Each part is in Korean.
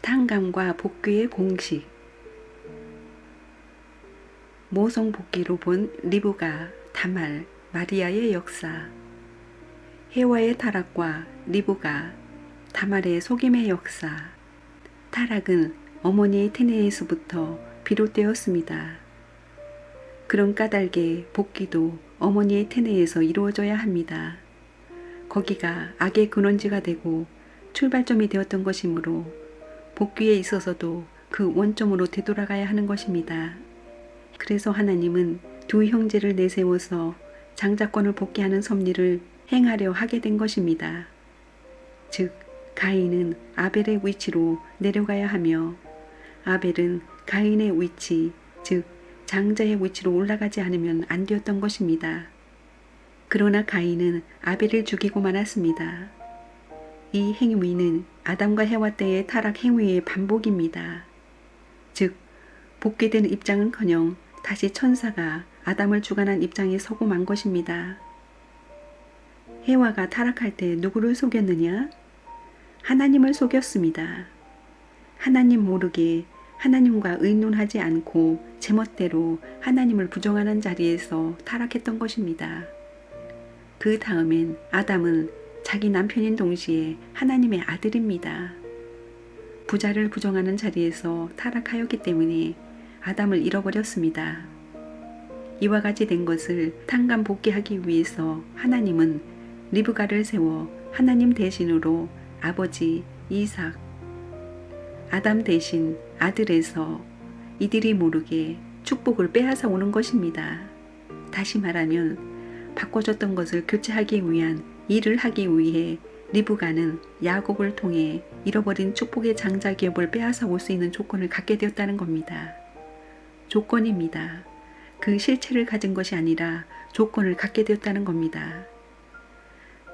탕감과 복귀의 공식. 모성 복귀로 본 리브가, 다말, 마리아의 역사. 해와의 타락과 리브가, 다말의 속임의 역사. 타락은 어머니 테네에서부터 비롯되었습니다. 그런 까닭에 복귀도 어머니의 테네에서 이루어져야 합니다. 거기가 악의 근원지가 되고 출발점이 되었던 것이므로 복귀에 있어서도 그 원점으로 되돌아가야 하는 것입니다. 그래서 하나님은 두 형제를 내세워서 장자권을 복귀하는 섭리를 행하려 하게 된 것입니다. 즉, 가인은 아벨의 위치로 내려가야 하며 아벨은 가인의 위치, 즉 장자의 위치로 올라가지 않으면 안 되었던 것입니다. 그러나 가인은 아벨을 죽이고 말았습니다. 이 행위는 아담과 해와 때의 타락 행위의 반복입니다. 즉, 복귀된 입장은커녕 다시 천사가 아담을 주관한 입장에 서고 만 것입니다. 해와가 타락할 때 누구를 속였느냐? 하나님을 속였습니다. 하나님 모르게 하나님과 의논하지 않고 제멋대로 하나님을 부정하는 자리에서 타락했던 것입니다. 그 다음엔 아담은 자기 남편인 동시에 하나님의 아들입니다. 부자를 부정하는 자리에서 타락하였기 때문에 아담을 잃어버렸습니다. 이와 같이 된 것을 탕감 복귀하기 위해서 하나님은 리브가를 세워 하나님 대신으로 아버지 이삭, 아담 대신 아들에서 이들이 모르게 축복을 빼앗아 오는 것입니다. 다시 말하면 바꿔줬던 것을 교체하기 위한 일을 하기 위해 리브가는 야곱을 통해 잃어버린 축복의 장자 기업을 빼앗아 올 수 있는 조건을 갖게 되었다는 겁니다. 조건입니다. 그 실체를 가진 것이 아니라 조건을 갖게 되었다는 겁니다.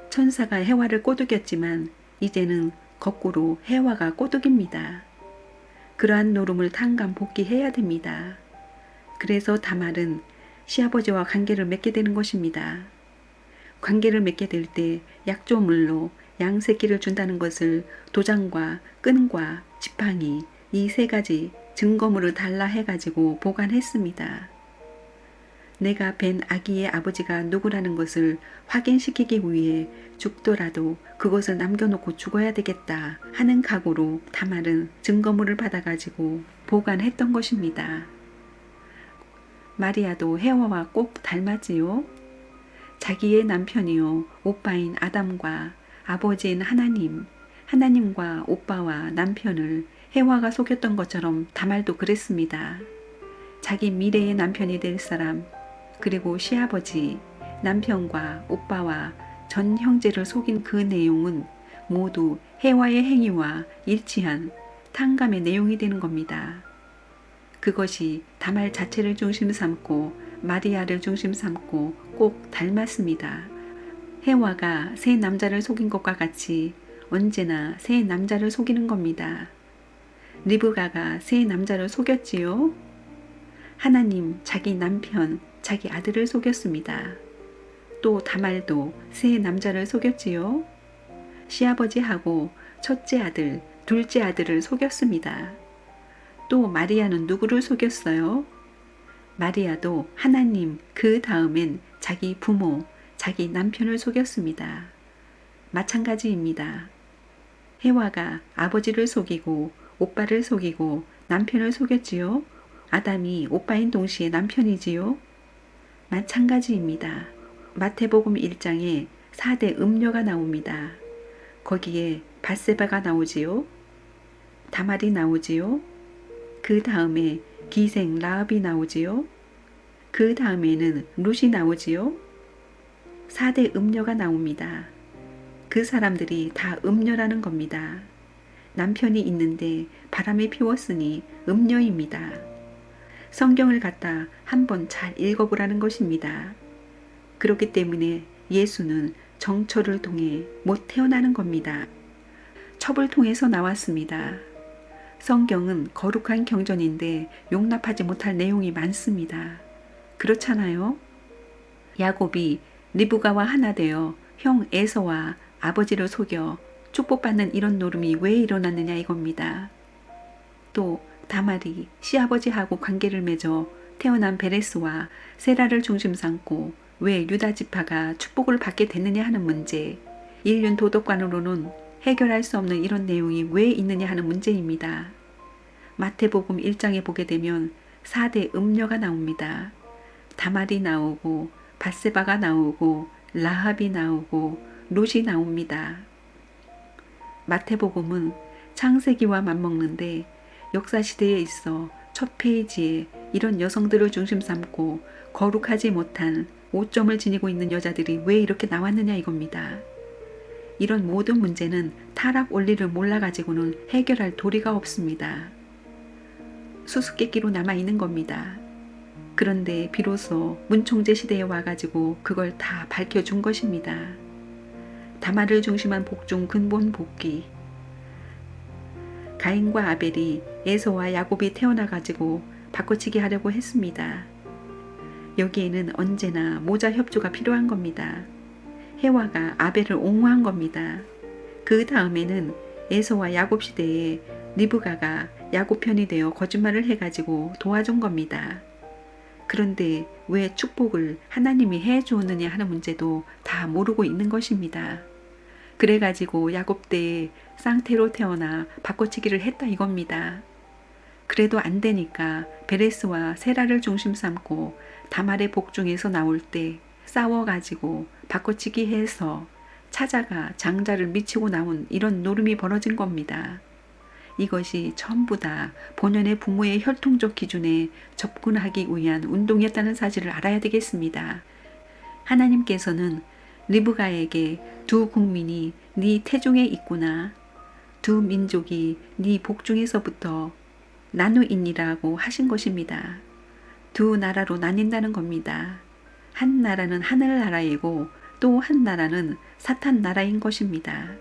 천사가 해와를 꼬드겼지만 이제는 거꾸로 해와가 꼬드깁니다. 그러한 노름을 탕감 복귀해야 됩니다. 그래서 다말은 시아버지와 관계를 맺게 되는 것입니다. 관계를 맺게 될 때 약조물로 양새끼를 준다는 것을 도장과 끈과 지팡이 이 세 가지 증거물을 달라 해가지고 보관했습니다. 내가 뵌 아기의 아버지가 누구라는 것을 확인시키기 위해 죽더라도 그것을 남겨놓고 죽어야 되겠다 하는 각오로 다말은 증거물을 받아가지고 보관했던 것입니다. 마리아도 해와와 꼭 닮았지요. 자기의 남편이요 오빠인 아담과 아버지인 하나님과 오빠와 남편을 해와가 속였던 것처럼 다말도 그랬습니다. 자기 미래의 남편이 될 사람, 그리고 시아버지, 남편과 오빠와 전 형제를 속인 그 내용은 모두 해와의 행위와 일치한 탕감의 내용이 되는 겁니다. 그것이 다말 자체를 중심 삼고 마리아를 중심 삼고 꼭 닮았습니다. 해와가 새 남자를 속인 것과 같이 언제나 새 남자를 속이는 겁니다. 리브가가 새 남자를 속였지요. 하나님 자기 남편, 자기 아들을 속였습니다. 또 다말도 새 남자를 속였지요. 시아버지하고 첫째 아들, 둘째 아들을 속였습니다. 또 마리아는 누구를 속였어요? 마리아도 하나님, 그 다음엔 자기 부모, 자기 남편을 속였습니다. 마찬가지입니다. 해와가 아버지를 속이고 오빠를 속이고 남편을 속였지요. 아담이 오빠인 동시에 남편이지요. 마찬가지입니다. 마태복음 1장에 4대 음녀가 나옵니다. 거기에 밧세바가 나오지요. 다말이 나오지요. 그 다음에 기생 라합이 나오지요. 그 다음에는 룻이 나오지요. 4대 음녀가 나옵니다. 그 사람들이 다 음녀라는 겁니다. 남편이 있는데 바람이 피웠으니 음녀입니다. 성경을 갖다 한번 잘 읽어보라는 것입니다. 그렇기 때문에 예수는 정처를 통해 못 태어나는 겁니다. 첩을 통해서 나왔습니다. 성경은 거룩한 경전인데 용납하지 못할 내용이 많습니다. 그렇잖아요? 야곱이 리브가와 하나 되어 형 에서와 아버지를 속여 축복받는 이런 노름이 왜 일어났느냐 이겁니다. 또 다말이 시아버지하고 관계를 맺어 태어난 베레스와 세라를 중심 삼고 왜 유다 지파가 축복을 받게 됐느냐 하는 문제, 인륜 도덕관으로는 해결할 수 없는 이런 내용이 왜 있느냐 하는 문제입니다. 마태복음 1장에 보게 되면 4대 음녀가 나옵니다. 다말이 나오고 밧세바가 나오고 라합이 나오고 롯이 나옵니다. 마태복음은 창세기와 맞먹는데 역사시대에 있어 첫 페이지에 이런 여성들을 중심 삼고 거룩하지 못한 오점을 지니고 있는 여자들이 왜 이렇게 나왔느냐 이겁니다. 이런 모든 문제는 타락 원리를 몰라가지고는 해결할 도리가 없습니다. 수수께끼로 남아있는 겁니다. 그런데 비로소 문총재 시대에 와가지고 그걸 다 밝혀준 것입니다. 다말을 중심한 복중 근본 복귀. 가인과 아벨이 에서와 야곱이 태어나가지고 바꿔치기 하려고 했습니다. 여기에는 언제나 모자 협조가 필요한 겁니다. 해와가 아벨을 옹호한 겁니다. 그 다음에는 에서와 야곱 시대에 리브가가 야곱 편이 되어 거짓말을 해가지고 도와준 겁니다. 그런데 왜 축복을 하나님이 해주었느냐 하는 문제도 다 모르고 있는 것입니다. 그래가지고 야곱 때에 쌍태로 태어나 바꿔치기를 했다 이겁니다. 그래도 안 되니까 베레스와 세라를 중심 삼고 다말의 복중에서 나올 때 싸워가지고 바꿔치기 해서 찾아가 장자를 미치고 나온 이런 노름이 벌어진 겁니다. 이것이 전부 다 본연의 부모의 혈통적 기준에 접근하기 위한 운동이었다는 사실을 알아야 되겠습니다. 하나님께서는 리브가에게 두 국민이 네 태중에 있구나. 두 민족이 네 복중에서부터 나누이니라고 하신 것입니다. 두 나라로 나뉜다는 겁니다. 한 나라는 하늘나라이고 또 한 나라는 사탄 나라인 것입니다.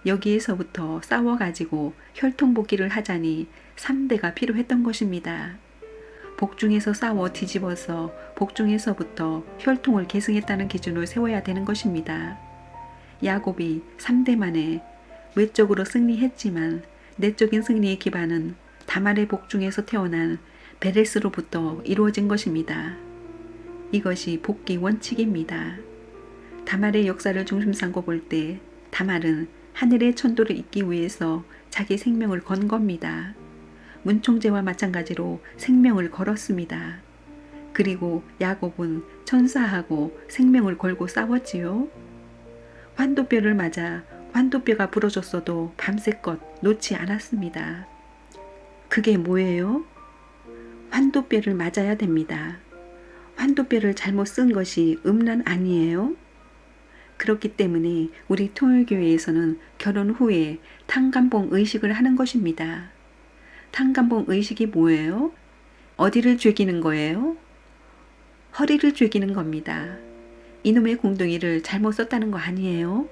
여기에서부터 싸워가지고 혈통복귀를 하자니 3대가 필요했던 것입니다. 복중에서 싸워 뒤집어서 복중에서부터 혈통을 계승했다는 기준을 세워야 되는 것입니다. 야곱이 3대 만에 외적으로 승리했지만 내적인 승리의 기반은 다말의 복중에서 태어난 베레스로부터 이루어진 것입니다. 이것이 복귀 원칙입니다. 다말의 역사를 중심 삼고 볼 때 다말은 하늘의 천도를 잇기 위해서 자기 생명을 건 겁니다. 문총재와 마찬가지로 생명을 걸었습니다. 그리고 야곱은 천사하고 생명을 걸고 싸웠지요. 환도뼈를 맞아 환도뼈가 부러졌어도 밤새껏 놓지 않았습니다. 그게 뭐예요? 환도뼈를 맞아야 됩니다. 환도뼈를 잘못 쓴 것이 음란 아니에요? 그렇기 때문에 우리 통일교회에서는 결혼 후에 탕감봉 의식을 하는 것입니다. 탕감봉 의식이 뭐예요? 어디를 죄기는 거예요? 허리를 죄기는 겁니다. 이놈의 공둥이를 잘못 썼다는 거 아니에요?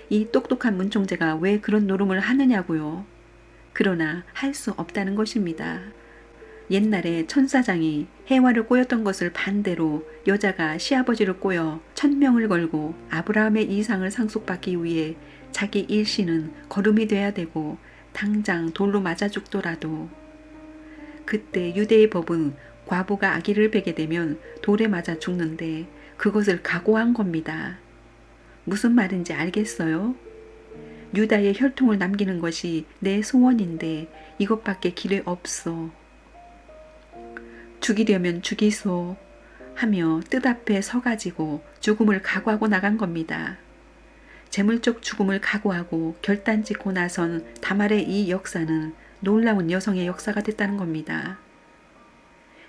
이 똑똑한 문총재가 왜 그런 노름을 하느냐고요. 그러나 할 수 없다는 것입니다. 옛날에 천사장이 해와를 꼬였던 것을 반대로 여자가 시아버지를 꼬여 천명을 걸고 아브라함의 이상을 상속받기 위해 자기 일신은 거름이 돼야 되고 당장 돌로 맞아 죽더라도 그때 유대의 법은 과부가 아기를 베게 되면 돌에 맞아 죽는데 그것을 각오한 겁니다. 무슨 말인지 알겠어요? 유다의 혈통을 남기는 것이 내 소원인데 이것밖에 길이 없어. 죽이려면 죽이소 하며 뜻 앞에 서가지고 죽음을 각오하고 나간 겁니다. 재물적 죽음을 각오하고 결단 짓고 나선 다말의 이 역사는 놀라운 여성의 역사가 됐다는 겁니다.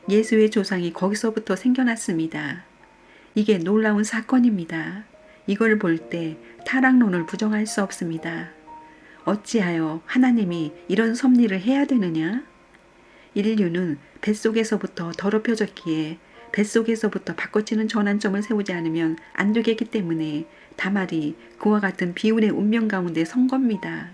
예수의 조상이 거기서부터 생겨났습니다. 이게 놀라운 사건입니다. 이걸 볼 때 타락론을 부정할 수 없습니다. 어찌하여 하나님이 이런 섭리를 해야 되느냐? 인류는 뱃속에서부터 더럽혀졌기에 뱃속에서부터 바꿔치는 전환점을 세우지 않으면 안 되겠기 때문에 다말이 그와 같은 비운의 운명 가운데 선 겁니다.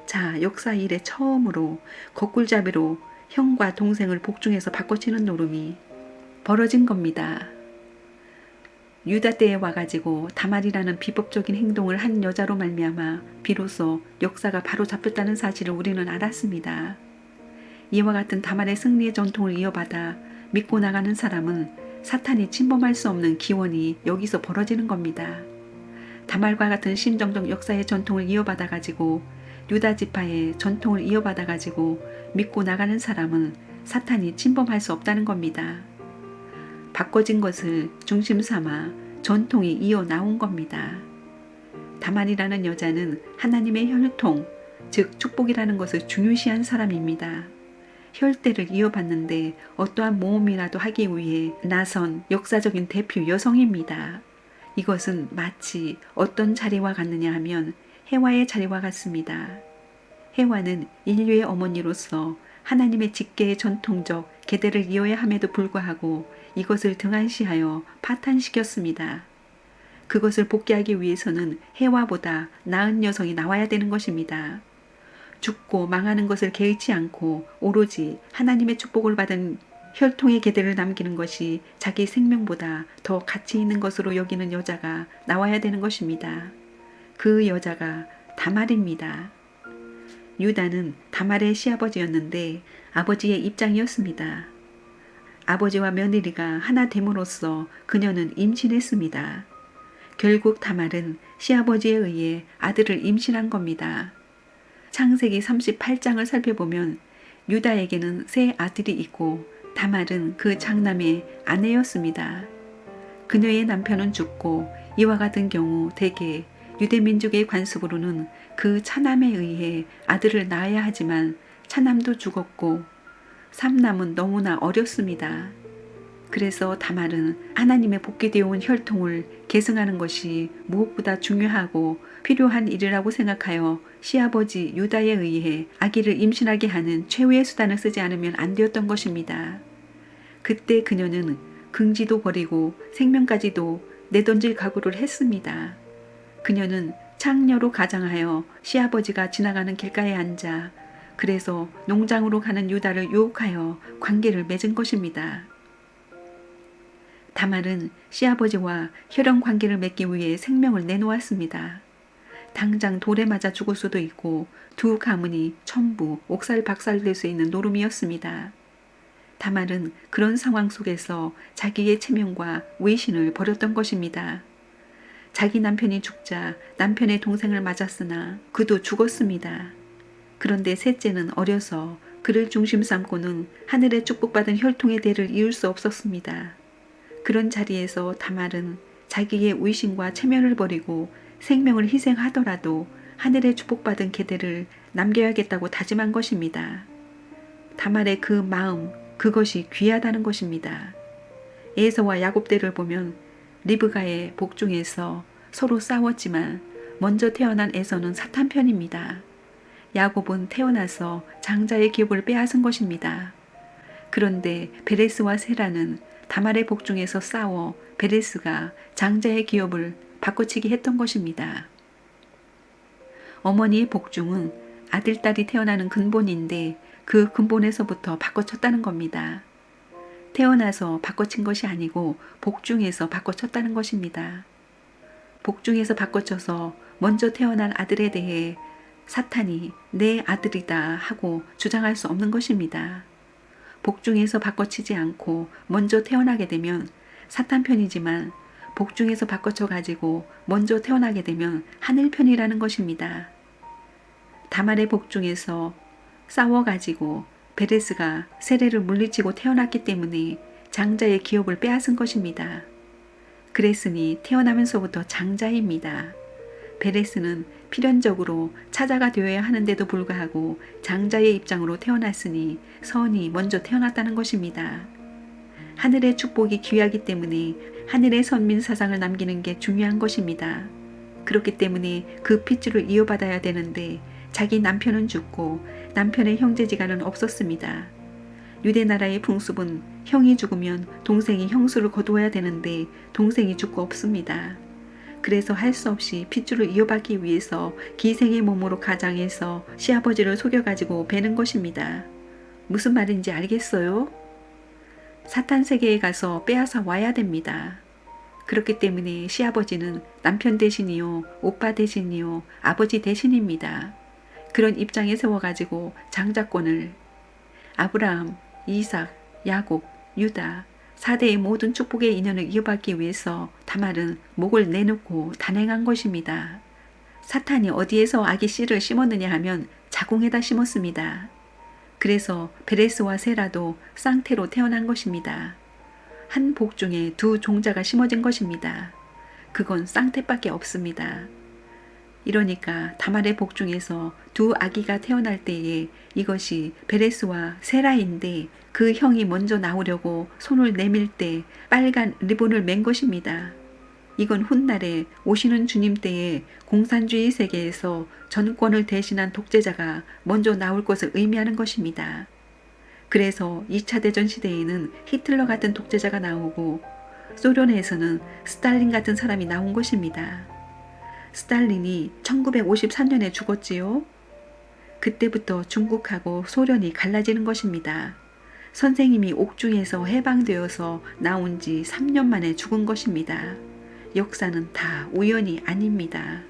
자, 역사 이래 처음으로 거꿀잡이로 형과 동생을 복중에서 바꿔치는 노름이 벌어진 겁니다. 유다 때에 와가지고 다말이라는 비법적인 행동을 한 여자로 말미암아 비로소 역사가 바로 잡혔다는 사실을 우리는 알았습니다. 이와 같은 다말의 승리의 전통을 이어받아 믿고 나가는 사람은 사탄이 침범할 수 없는 기원이 여기서 벌어지는 겁니다. 다말과 같은 심정적 역사의 전통을 이어받아 가지고 유다 지파의 전통을 이어받아 가지고 믿고 나가는 사람은 사탄이 침범할 수 없다는 겁니다. 바꿔진 것을 중심 삼아 전통이 이어 나온 겁니다. 다말이라는 여자는 하나님의 혈통, 즉 축복이라는 것을 중요시한 사람입니다. 혈대를 이어받는데 어떠한 모험이라도 하기 위해 나선 역사적인 대표 여성입니다. 이것은 마치 어떤 자리와 같느냐 하면 해와의 자리와 같습니다. 해와는 인류의 어머니로서 하나님의 직계의 전통적 계대를 이어야 함에도 불구하고 이것을 등한시하여 파탄시켰습니다. 그것을 복귀하기 위해서는 해와보다 나은 여성이 나와야 되는 것입니다. 죽고 망하는 것을 개의치 않고 오로지 하나님의 축복을 받은 혈통의 계대를 남기는 것이 자기 생명보다 더 가치 있는 것으로 여기는 여자가 나와야 되는 것입니다. 그 여자가 다말입니다. 유다는 다말의 시아버지였는데 아버지의 입장이었습니다. 아버지와 며느리가 하나 됨으로써 그녀는 임신했습니다. 결국 다말은 시아버지에 의해 아들을 임신한 겁니다. 창세기 38장을 살펴보면 유다에게는 세 아들이 있고 다말은 그 장남의 아내였습니다. 그녀의 남편은 죽고 이와 같은 경우 대개 유대민족의 관습으로는 그 차남에 의해 아들을 낳아야 하지만 차남도 죽었고 삼남은 너무나 어렸습니다. 그래서 다말은 하나님의 복귀되어 온 혈통을 계승하는 것이 무엇보다 중요하고 필요한 일이라고 생각하여 시아버지 유다에 의해 아기를 임신하게 하는 최후의 수단을 쓰지 않으면 안 되었던 것입니다. 그때 그녀는 긍지도 버리고 생명까지도 내던질 각오를 했습니다. 그녀는 창녀로 가장하여 시아버지가 지나가는 길가에 앉아 그래서 농장으로 가는 유다를 유혹하여 관계를 맺은 것입니다. 다말은 시아버지와 혈연 관계를 맺기 위해 생명을 내놓았습니다. 당장 돌에 맞아 죽을 수도 있고 두 가문이 천부 옥살박살될 수 있는 노름이었습니다. 다말은 그런 상황 속에서 자기의 체면과 외신을 버렸던 것입니다. 자기 남편이 죽자 남편의 동생을 맞았으나 그도 죽었습니다. 그런데 셋째는 어려서 그를 중심 삼고는 하늘의 축복받은 혈통의 대를 이을 수 없었습니다. 그런 자리에서 다말은 자기의 위신과 체면을 버리고 생명을 희생하더라도 하늘의 축복받은 계대를 남겨야겠다고 다짐한 것입니다. 다말의 그 마음, 그것이 귀하다는 것입니다. 에서와 야곱 때를 보면 리브가의 복중에서 서로 싸웠지만 먼저 태어난 에서는 사탄 편입니다. 야곱은 태어나서 장자의 기업을 빼앗은 것입니다. 그런데 베레스와 세라는 다말의 복중에서 싸워 베레스가 장자의 기업을 바꿔치기 했던 것입니다. 어머니의 복중은 아들, 딸이 태어나는 근본인데 그 근본에서부터 바꿔쳤다는 겁니다. 태어나서 바꿔친 것이 아니고 복중에서 바꿔쳤다는 것입니다. 복중에서 바꿔쳐서 먼저 태어난 아들에 대해 사탄이 내 아들이다 하고 주장할 수 없는 것입니다. 복중에서 바꿔치지 않고 먼저 태어나게 되면 사탄 편이지만 복중에서 바꿔쳐 가지고 먼저 태어나게 되면 하늘 편이라는 것입니다. 다말의 복중에서 싸워가지고 베레스가 세례를 물리치고 태어났기 때문에 장자의 기업을 빼앗은 것입니다. 그랬으니 태어나면서부터 장자입니다. 베레스는 필연적으로 차자가 되어야 하는데도 불구하고 장자의 입장으로 태어났으니 선이 먼저 태어났다는 것입니다. 하늘의 축복이 귀하기 때문에 하늘의 선민 사상을 남기는 게 중요한 것입니다. 그렇기 때문에 그 핏줄을 이어받아야 되는데 자기 남편은 죽고 남편의 형제지간은 없었습니다. 유대 나라의 풍습은 형이 죽으면 동생이 형수를 거두어야 되는데 동생이 죽고 없습니다. 그래서 할 수 없이 핏줄을 이어받기 위해서 기생의 몸으로 가장해서 시아버지를 속여가지고 베는 것입니다. 무슨 말인지 알겠어요? 사탄 세계에 가서 빼앗아 와야 됩니다. 그렇기 때문에 시아버지는 남편 대신이요, 오빠 대신이요, 아버지 대신입니다. 그런 입장에 세워가지고 장자권을 아브라함, 이삭, 야곱, 유다 4대의 모든 축복의 인연을 이어받기 위해서 다말은 목을 내놓고 단행한 것입니다. 사탄이 어디에서 악의 씨를 심었느냐 하면 자궁에다 심었습니다. 그래서 베레스와 세라도 쌍태로 태어난 것입니다. 한 복중에 두 종자가 심어진 것입니다. 그건 쌍태밖에 없습니다. 이러니까 다말의 복중에서 두 아기가 태어날 때에 이것이 베레스와 세라인데 그 형이 먼저 나오려고 손을 내밀 때 빨간 리본을 맨 것입니다. 이건 훗날에 오시는 주님 때에 공산주의 세계에서 전권을 대신한 독재자가 먼저 나올 것을 의미하는 것입니다. 그래서 2차 대전 시대에는 히틀러 같은 독재자가 나오고 소련에서는 스탈린 같은 사람이 나온 것입니다. 스탈린이 1953년에 죽었지요. 그때부터 중국하고 소련이 갈라지는 것입니다. 선생님이 옥중에서 해방되어서 나온 지 3년 만에 죽은 것입니다. 역사는 다 우연이 아닙니다.